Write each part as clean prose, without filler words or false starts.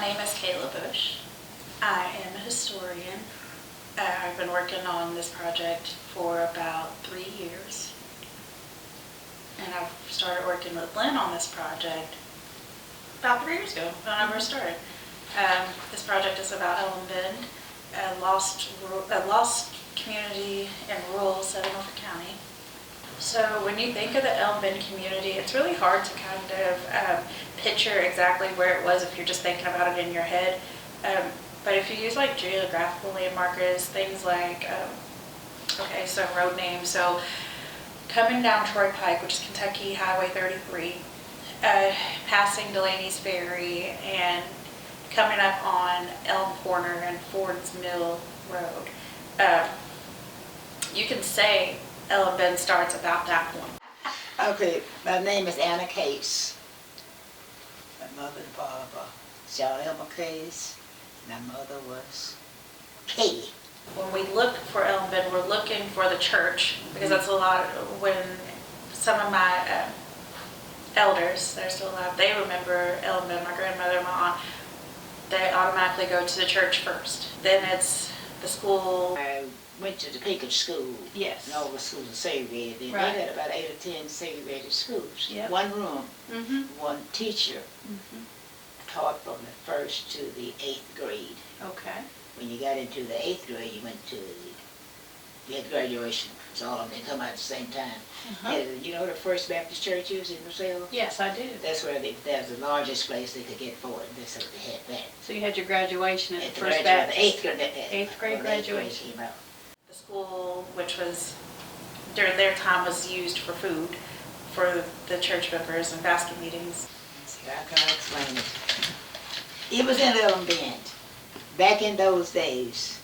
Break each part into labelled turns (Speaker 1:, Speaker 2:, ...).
Speaker 1: name is Kayla Bush. I am a historian. I've been working on this project for about 3 years. And I've started working with Lynn on this project about 3 years ago when I first started. This project is about Elm Bend, a lost community in rural southern Woodford County. So when you think of the Elm Bend community, it's really hard to kind of picture exactly where it was if you're just thinking about it in your head. But if you use like geographical landmarkers, things like, so road names. So coming down Troy Pike, which is Kentucky Highway 33, passing Delaney's Ferry, and coming up on Elm Corner and Ford's Mill Road. You can say Elm Bend starts about that point.
Speaker 2: Okay, my name is Anna Caise. My mother and father, John Elmer Caise. My mother was Kay.
Speaker 1: When we look for Elm Bend, we're looking for the church, because that's a lot. When some of my elders, they're still alive, they remember Elm Bend, my grandmother, my aunt, they automatically go to the church first. Then it's the school.
Speaker 2: I went to the Pekin school.
Speaker 1: Yes.
Speaker 2: And all the schools are segregated. And
Speaker 1: Right.
Speaker 2: they had about 8 or 10 segregated schools.
Speaker 1: Yep.
Speaker 2: One room,
Speaker 1: Mm-hmm.
Speaker 2: one teacher
Speaker 1: Mm-hmm.
Speaker 2: taught from the 1st to the 8th grade.
Speaker 1: Okay.
Speaker 2: When you got into the 8th grade, you had graduation. It's all of them. They come out at the same time. And you know where the First Baptist Church is in Brazil?
Speaker 1: Yes, I do.
Speaker 2: That's where that was the largest place they could get for it. That's what they had that.
Speaker 1: So you had your graduation at
Speaker 2: At
Speaker 1: the
Speaker 2: the
Speaker 1: First
Speaker 2: graduation,
Speaker 1: Baptist.
Speaker 2: the 8th grade.
Speaker 1: Eighth grade
Speaker 2: when the 8th grade
Speaker 1: graduation.
Speaker 2: came out.
Speaker 1: The school, which was during their time, was used for food for the church members and basket meetings.
Speaker 2: See, how can I explain it? It was in Elm Bend. Back in those days,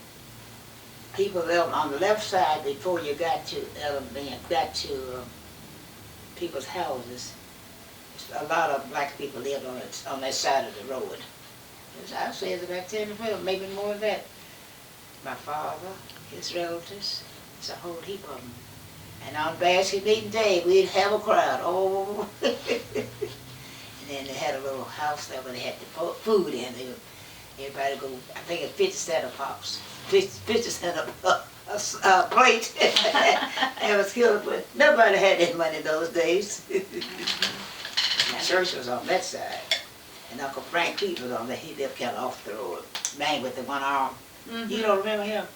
Speaker 2: people on the left side, before you got to Elm Bend, got to people's houses, a lot of black people lived on that side of the road. I would say it's about 10 or 12, maybe more than that. My father, his relatives, it's a whole heap of them. And on basket meeting day, we'd have a crowd. Oh, and then they had a little house there where they had to put food in. Everybody go, I think it's 50 cents a pops, 50 cents a plate. It was killed, but nobody had that money in those days. The church was on that side. And Uncle Frank Pete was on there. He lived kind of off the road. Man with the one arm. You don't remember him?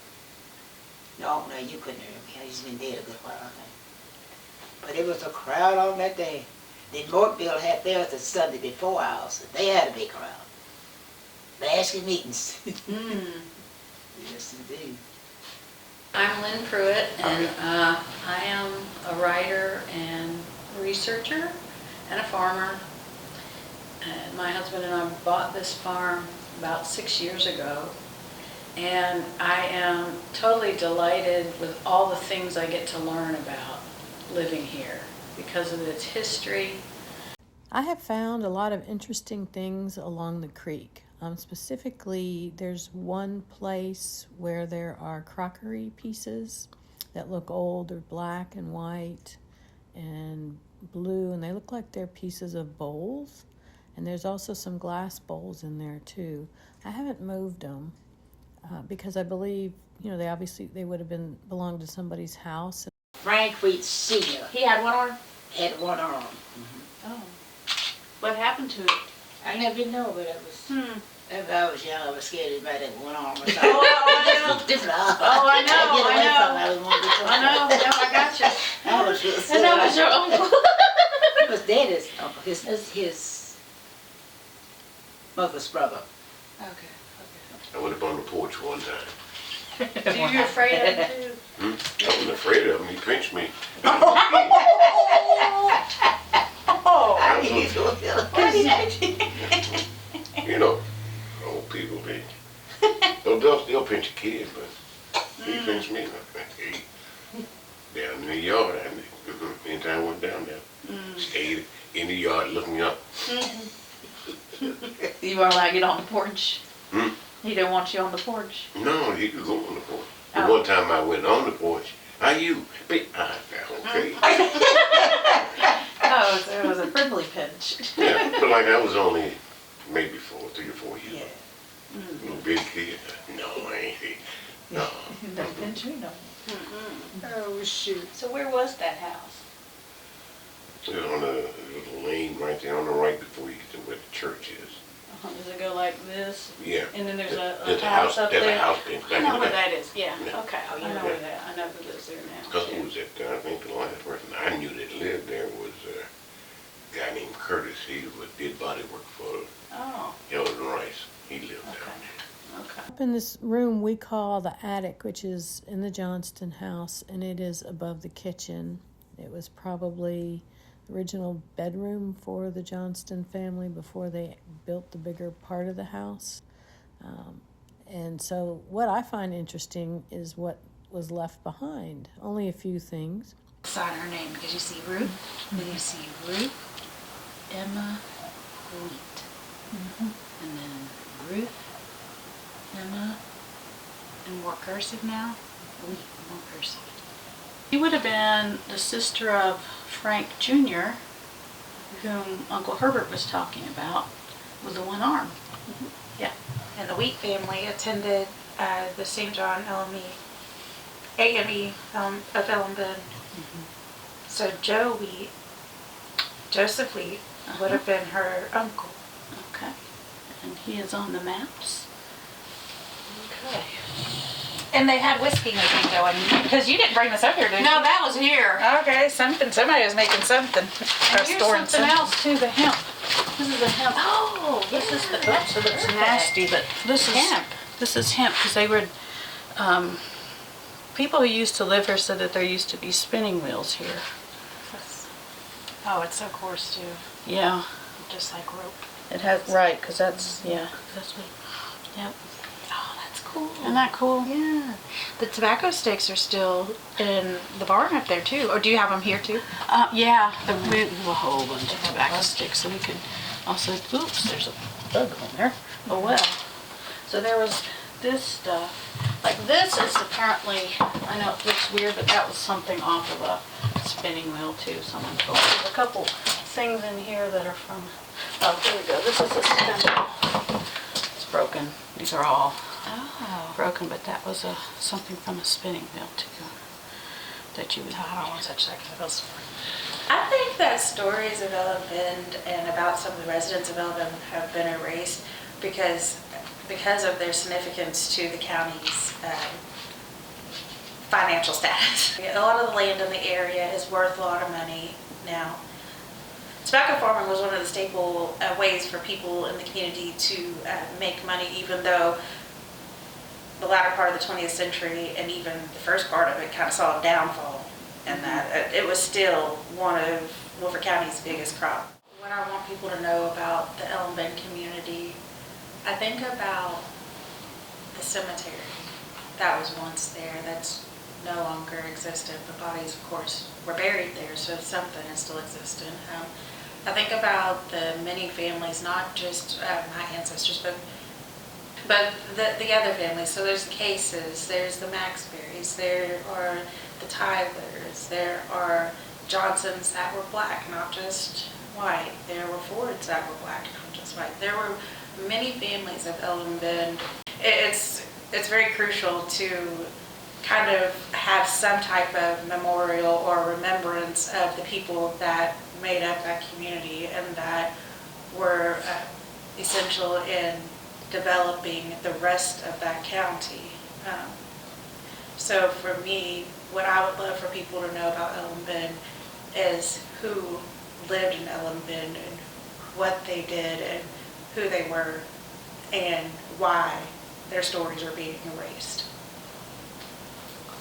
Speaker 2: No, you couldn't remember him. He's been dead a good while, I think. But it was a crowd on that day. Then Mortville had theirs the Sunday before ours. They had a big crowd. Basket meetings. Yes, indeed.
Speaker 3: I'm Lynn Pruett, and I am a writer and researcher and a farmer. And my husband and I bought this farm about 6 years ago, and I am totally delighted with all the things I get to learn about living here because of its history.
Speaker 4: I have found a lot of interesting things along the creek. Specifically, there's one place where there are crockery pieces that look old. They're black and white and blue, and they look like they're pieces of bowls. And there's also some glass bowls in there too. I haven't moved them because I believe, they would have belonged to somebody's house.
Speaker 2: Frank Wheat Sr.
Speaker 1: He had one arm?
Speaker 2: had one arm.
Speaker 1: Oh. What happened to it?
Speaker 2: I never did know, but it was... If I was young, I was scared anybody had one arm or something.
Speaker 1: I know.
Speaker 2: Different
Speaker 1: Oh, I know,
Speaker 2: I
Speaker 1: I know.
Speaker 2: I didn't want to be
Speaker 1: I know, I got you.
Speaker 2: I was real
Speaker 1: And that was your uncle.
Speaker 2: It was Daddy's uncle, his mother's brother.
Speaker 1: Okay.
Speaker 5: I went up on the porch one time.
Speaker 1: So you're afraid of it too?
Speaker 5: I wasn't afraid of him. He pinched me. You know, old people, they'll still pinch a kid, but he pinched me. Hey, down in the yard, anytime I went down there, stayed in the yard looking up.
Speaker 1: You weren't allowed to get on the porch?
Speaker 5: Hmm?
Speaker 1: He didn't want you on the porch?
Speaker 5: No, he could go on the porch. The
Speaker 1: Oh.
Speaker 5: one time I went on the porch, how you? Okay.
Speaker 1: Oh, so it was a friendly pinch.
Speaker 5: Yeah, but like I was only maybe 3 or 4 years.
Speaker 2: Yeah.
Speaker 5: Little bitty kid. No, I ain't. No.
Speaker 2: Didn't you know? Oh, shoot.
Speaker 3: So where was that house?
Speaker 5: It's on the little lane right there on the right before you get to where the church is.
Speaker 3: Does it go like this?
Speaker 5: Yeah.
Speaker 3: And then there's
Speaker 5: There's
Speaker 3: a house up
Speaker 5: There's
Speaker 3: there?
Speaker 5: a house in
Speaker 3: I
Speaker 5: back
Speaker 3: know
Speaker 5: in
Speaker 3: where
Speaker 5: the
Speaker 3: that is, yeah,
Speaker 5: Yeah.
Speaker 3: okay, I know where that, I know who lives there now.
Speaker 5: Because who was that? I think the last person I knew that lived there was a guy named Curtis. He did body work for
Speaker 3: Oh,
Speaker 5: Elder Rice. He lived down
Speaker 3: okay,
Speaker 5: there.
Speaker 3: okay.
Speaker 4: Up in this room we call the attic, which is in the Johnston house, and it is above the kitchen. It was probably the original bedroom for the Johnston family before they built the bigger part of the house. And so what I find interesting is what was left behind. Only a few things.
Speaker 1: Sign her name because you see Ruth, then you see Ruth, Emma, Wheat, and then Ruth, Emma, and more cursive now. Wheat, more cursive.
Speaker 3: She would have been the sister of Frank Jr., whom Uncle Herbert was talking about, with the one arm. Yeah.
Speaker 1: And the Wheat family attended the St. John AME of Elm Bend. So Joseph Wheat, would have been her uncle.
Speaker 3: Okay. And he is on the maps. Okay.
Speaker 1: And they had whiskey making going, because you didn't bring this up here, did you?
Speaker 3: No, that was here.
Speaker 1: Okay, somebody was making something. Or
Speaker 3: And here's
Speaker 1: storing
Speaker 3: something else too, the hemp. This is the hemp.
Speaker 1: Oh,
Speaker 3: This is the, oops, it looks nasty, but this is
Speaker 1: Hemp.
Speaker 3: This is hemp, because they would, people who used to live here said that there used to be spinning wheels here.
Speaker 1: Oh, it's so coarse too,
Speaker 3: Yeah,
Speaker 1: just like rope.
Speaker 3: it has, right, because that's, yeah, that's what, yep.
Speaker 1: Oh, that's cool.
Speaker 3: Isn't that cool?
Speaker 1: Yeah. The tobacco sticks are still in the barn up there too, or do you have them here too?
Speaker 3: Yeah, we have a whole bunch of tobacco sticks, so we could also, oops, there's a bug on there. Oh well. So there was this stuff, like this is apparently, I know it looks weird, but that was something off of a spinning wheel too. Someone told me. There's a couple things in here that are from, oh, here we go. This is a spindle. It's broken. These are all broken, but that was something from a spinning wheel too. That you would
Speaker 1: I don't want to touch that because it feels sore. I think that stories of Elm Bend and about some of the residents of Elm Bend have been erased because of their significance to the county's financial status. A lot of the land in the area is worth a lot of money now. Tobacco farming was one of the staple ways for people in the community to make money, even though the latter part of the 20th century and even the first part of it kind of saw a downfall, and that it was still one of Woodford County's biggest crop. What I want people to know about the Elm Bend community, I think about the cemetery that was once there that's no longer existent. The bodies, of course, were buried there, so it's something is still existent. I think about the many families, not just my ancestors, but the other families. So there's the Caises, there's the Maxberries, there are the Tylers, there are Johnsons that were black, not just white. There were Fords that were black, not just white. There were many families of Elm Bend. It's very crucial to kind of have some type of memorial or remembrance of the people that made up that community and that were essential in developing the rest of that county. So for me, what I would love for people to know about Elm Bend is who lived in Elm Bend and what they did and who they were and why their stories are being erased.